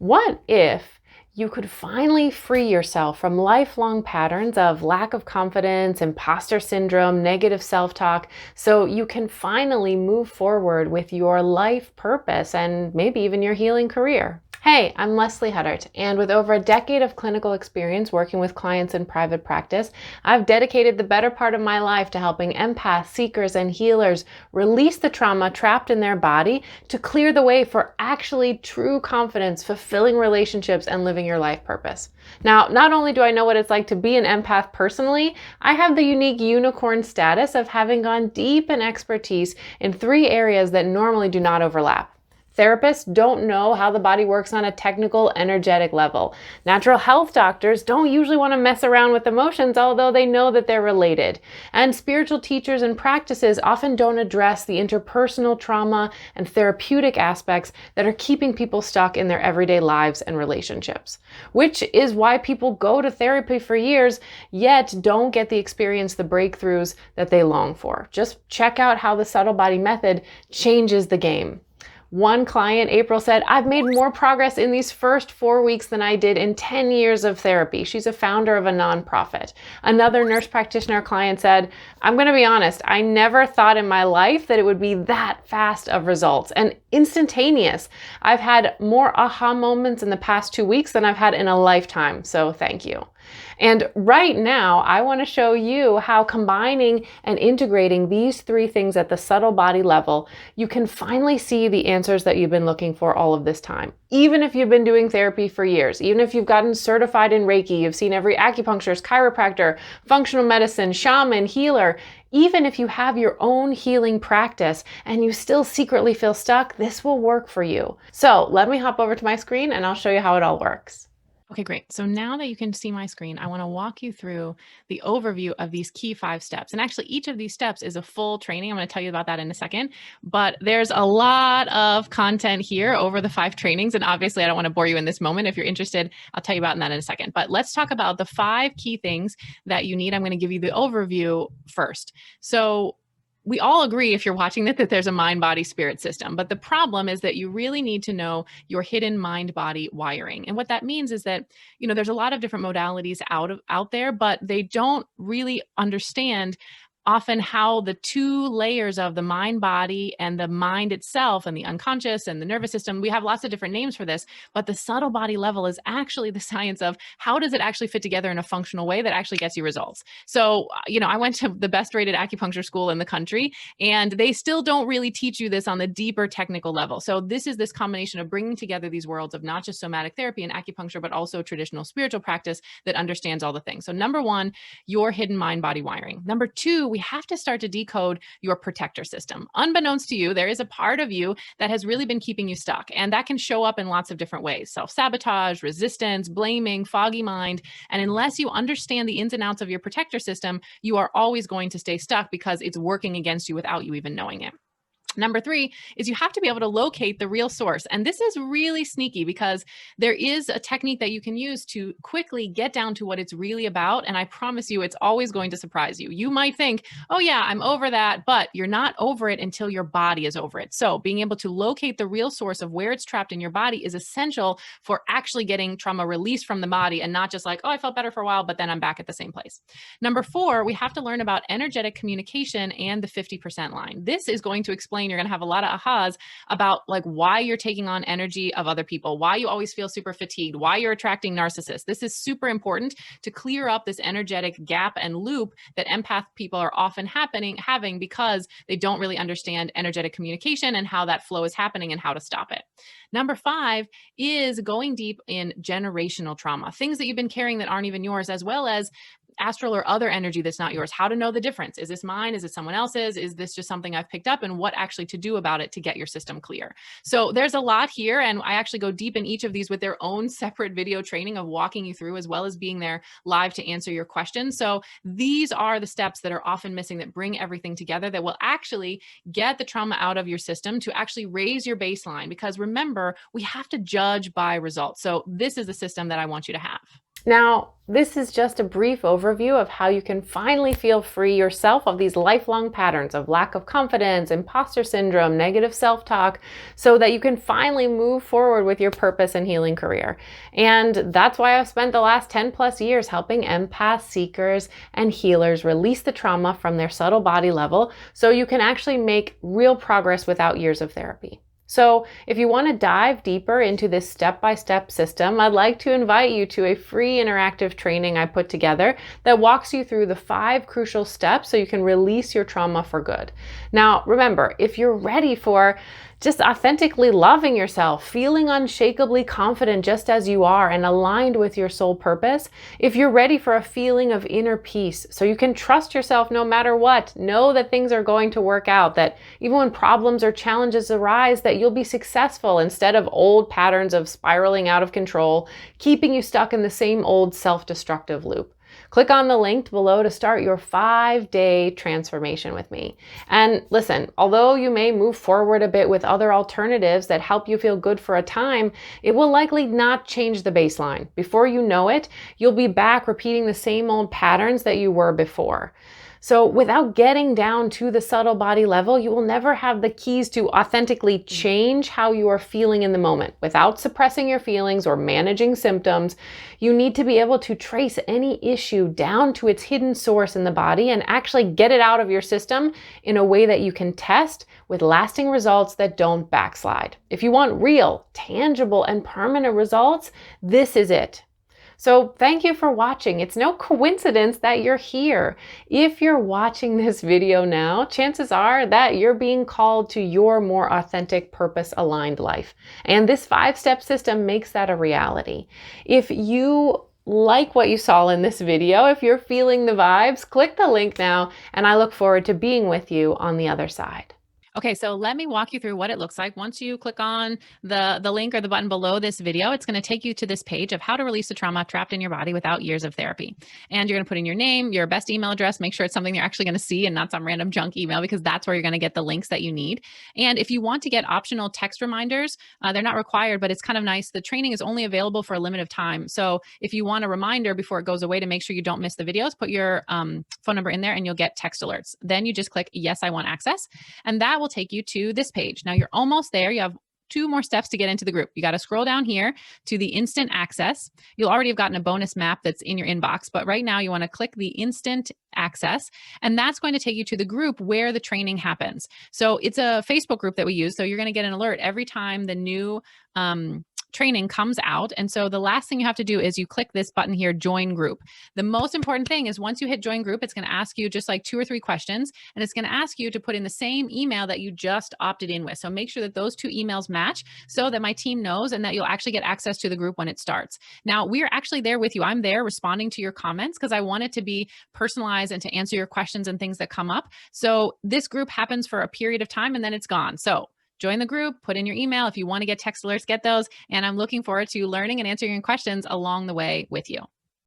What if you could finally free yourself from lifelong patterns of lack of confidence, imposter syndrome, negative self-talk, so you can finally move forward with your life purpose and maybe even your healing career? Hey, I'm Leslie Huddart, and with over a decade of clinical experience working with clients in private practice, I've dedicated the better part of my life to helping empaths, seekers, and healers release the trauma trapped in their body to clear the way for actually true confidence, fulfilling relationships, and living your life purpose. Now, not only do I know what it's like to be an empath personally, I have the unique unicorn status of having gone deep in expertise in 3 areas that normally do not overlap. Therapists don't know how the body works on a technical, energetic level. Natural health doctors don't usually want to mess around with emotions, although they know that they're related. And spiritual teachers and practices often don't address the interpersonal trauma and therapeutic aspects that are keeping people stuck in their everyday lives and relationships. Which is why people go to therapy for years, yet don't get the experience, the breakthroughs that they long for. Just check out how the subtle body method changes the game. One client, April, said, "I've made more progress in these first 4 weeks than I did in 10 years of therapy." She's a founder of a nonprofit. Another nurse practitioner client said, "I'm going to be honest, I never thought in my life that it would be that fast of results and instantaneous. I've had more aha moments in the past 2 weeks than I've had in a lifetime, so thank you." And right now, I want to show you how combining and integrating these 3 things at the subtle body level, you can finally see the answers that you've been looking for all of this time. Even if you've been doing therapy for years, even if you've gotten certified in Reiki, you've seen every acupuncturist, chiropractor, functional medicine, shaman, healer, even if you have your own healing practice and you still secretly feel stuck, this will work for you. So let me hop over to my screen and I'll show you how it all works. Okay, great. So now that you can see my screen, I want to walk you through the overview of these key 5 steps. And actually, each of these steps is a full training. I'm going to tell you about that in a second. But there's a lot of content here over the 5 trainings. And obviously, I don't want to bore you in this moment. If you're interested, I'll tell you about that in a second. But let's talk about the 5 key things that you need. I'm going to give you the overview first. So we all agree, if you're watching this, that there's a mind, body, spirit system. But the problem is that you really need to know your hidden mind body wiring. And what that means is that, there's a lot of different modalities out there, but they don't really understand often how the 2 layers of the mind body and the mind itself and the unconscious and the nervous system, we have lots of different names for this, but the subtle body level is actually the science of how does it actually fit together in a functional way that actually gets you results. So, I went to the best rated acupuncture school in the country, and they still don't really teach you this on the deeper technical level. So this is this combination of bringing together these worlds of not just somatic therapy and acupuncture, but also traditional spiritual practice that understands all the things. So number 1, your hidden mind body wiring. Number 2, we have to start to decode your protector system. Unbeknownst to you, there is a part of you that has really been keeping you stuck, and that can show up in lots of different ways: self-sabotage, resistance, blaming, foggy mind. And unless you understand the ins and outs of your protector system, you are always going to stay stuck because it's working against you without you even knowing it. Number 3 is you have to be able to locate the real source. And this is really sneaky because there is a technique that you can use to quickly get down to what it's really about. And I promise you, it's always going to surprise you. You might think, oh yeah, I'm over that, but you're not over it until your body is over it. So being able to locate the real source of where it's trapped in your body is essential for actually getting trauma released from the body and not just like, oh, I felt better for a while, but then I'm back at the same place. Number 4, we have to learn about energetic communication and the 50% line. This is going to explain, you're going to have a lot of ahas about like why you're taking on energy of other people, why you always feel super fatigued, why you're attracting narcissists. This is super important to clear up this energetic gap and loop that empath people are often having because they don't really understand energetic communication and how that flow is happening and how to stop it. Number 5 is going deep in generational trauma, things that you've been carrying that aren't even yours, as well as astral or other energy that's not yours. How to know the difference. Is this mine? Is it someone else's? Is this just something I've picked up? And what actually to do about it to get your system clear? So there's a lot here. And I actually go deep in each of these with their own separate video training of walking you through, as well as being there live to answer your questions. So these are the steps that are often missing that bring everything together that will actually get the trauma out of your system to actually raise your baseline. Because remember, we have to judge by results. So this is the system that I want you to have. Now, this is just a brief overview of how you can finally feel free yourself of these lifelong patterns of lack of confidence, imposter syndrome, negative self-talk, so that you can finally move forward with your purpose and healing career. And that's why I've spent the last 10 plus years helping empaths, seekers, and healers release the trauma from their subtle body level so you can actually make real progress without years of therapy. So if you want to dive deeper into this step-by-step system, I'd like to invite you to a free interactive training I put together that walks you through the 5 crucial steps so you can release your trauma for good. Now, remember, if you're ready for just authentically loving yourself, feeling unshakably confident just as you are and aligned with your soul purpose, if you're ready for a feeling of inner peace so you can trust yourself no matter what, know that things are going to work out, that even when problems or challenges arise, that you'll be successful instead of old patterns of spiraling out of control, keeping you stuck in the same old self-destructive loop. Click on the link below to start your 5-day transformation with me. And listen, although you may move forward a bit with other alternatives that help you feel good for a time, it will likely not change the baseline. Before you know it, you'll be back repeating the same old patterns that you were before. So without getting down to the subtle body level, you will never have the keys to authentically change how you are feeling in the moment. Without suppressing your feelings or managing symptoms, you need to be able to trace any issue down to its hidden source in the body and actually get it out of your system in a way that you can test with lasting results that don't backslide. If you want real, tangible, and permanent results, this is it. So thank you for watching. It's no coincidence that you're here. If you're watching this video now, chances are that you're being called to your more authentic, purpose-aligned life. And this 5-step system makes that a reality. If you like what you saw in this video, if you're feeling the vibes, click the link now, and I look forward to being with you on the other side. Okay, so let me walk you through what it looks like. Once you click on the link or the button below this video, it's going to take you to this page of how to release the trauma trapped in your body without years of therapy. And you're going to put in your name, your best email address, make sure it's something you're actually going to see and not some random junk email, because that's where you're going to get the links that you need. And if you want to get optional text reminders, they're not required, but it's kind of nice. The training is only available for a limit of time. So if you want a reminder before it goes away to make sure you don't miss the videos, put your phone number in there and you'll get text alerts. Then you just click, yes, I want access. And that will take you to this page. Now you're almost there. You have 2 more steps to get into the group. You got to scroll down here to the instant access. You'll already have gotten a bonus map that's in your inbox, but right now you want to click the instant access, and that's going to take you to the group where the training happens. So it's a Facebook group that we use. So you're going to get an alert every time the new training comes out. And so the last thing you have to do is you click this button here, join group. The most important thing is once you hit join group, it's going to ask you just like 2 or 3 questions, and it's going to ask you to put in the same email that you just opted in with. So make sure that those 2 emails match so that my team knows and that you'll actually get access to the group when it starts. Now, we are actually there with you. I'm there responding to your comments because I want it to be personalized and to answer your questions and things that come up. So this group happens for a period of time and then it's gone. So join the group, put in your email. If you want to get text alerts, get those. And I'm looking forward to learning and answering your questions along the way with you.